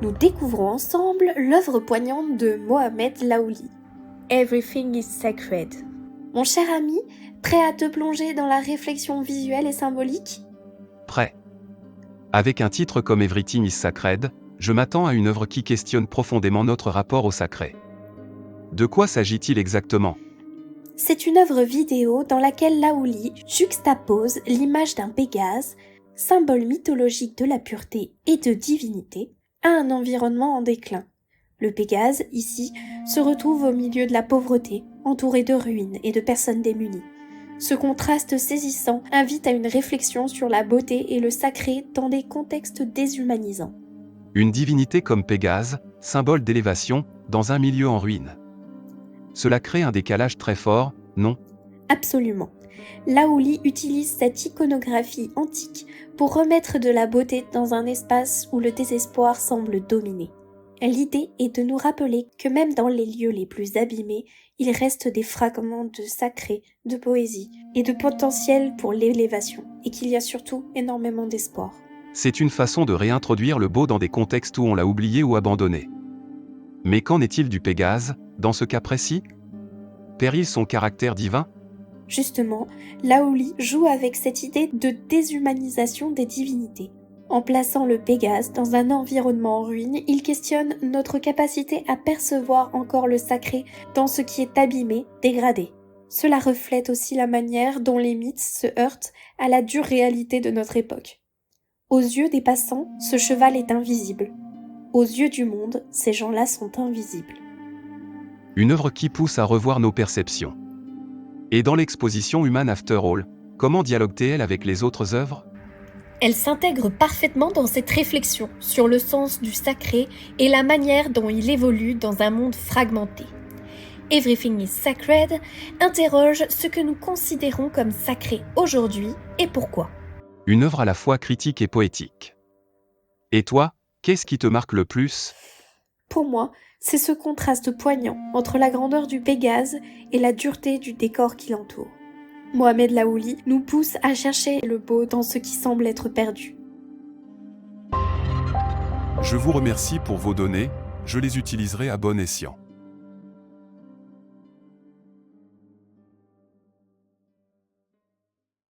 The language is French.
Nous découvrons ensemble l'œuvre poignante de Mohamed Laouli, Everything is Sacred. Mon cher ami, prêt à te plonger dans la réflexion visuelle et symbolique ? Prêt. Avec un titre comme Everything is Sacred, je m'attends à une œuvre qui questionne profondément notre rapport au sacré. De quoi s'agit-il exactement ? C'est une œuvre vidéo dans laquelle Laouli juxtapose l'image d'un Pégase, symbole mythologique de la pureté et de divinité, à un environnement en déclin. Le Pégase, ici, se retrouve au milieu de la pauvreté, entouré de ruines et de personnes démunies. Ce contraste saisissant invite à une réflexion sur la beauté et le sacré dans des contextes déshumanisants. Une divinité comme Pégase, symbole d'élévation, dans un milieu en ruine. Cela crée un décalage très fort, non ? Absolument. Laouli utilise cette iconographie antique pour remettre de la beauté dans un espace où le désespoir semble dominer. L'idée est de nous rappeler que même dans les lieux les plus abîmés, il reste des fragments de sacré, de poésie et de potentiel pour l'élévation, et qu'il y a surtout énormément d'espoir. C'est une façon de réintroduire le beau dans des contextes où on l'a oublié ou abandonné. Mais qu'en est-il du Pégase, dans ce cas précis ? Perd-il son caractère divin ? Justement, Laouli joue avec cette idée de déshumanisation des divinités. En plaçant le Pégase dans un environnement en ruine, il questionne notre capacité à percevoir encore le sacré dans ce qui est abîmé, dégradé. Cela reflète aussi la manière dont les mythes se heurtent à la dure réalité de notre époque. Aux yeux des passants, ce cheval est invisible. Aux yeux du monde, ces gens-là sont invisibles. Une œuvre qui pousse à revoir nos perceptions. Et dans l'exposition Human After All, comment dialogue-t-elle avec les autres œuvres ? Elle s'intègre parfaitement dans cette réflexion sur le sens du sacré et la manière dont il évolue dans un monde fragmenté. Everything is Sacred interroge ce que nous considérons comme sacré aujourd'hui et pourquoi. Une œuvre à la fois critique et poétique. Et toi, qu'est-ce qui te marque le plus ? Pour moi, c'est ce contraste poignant entre la grandeur du Pégase et la dureté du décor qui l'entoure. Mohamed Laouli nous pousse à chercher le beau dans ce qui semble être perdu. Je vous remercie pour vos données, je les utiliserai à bon escient.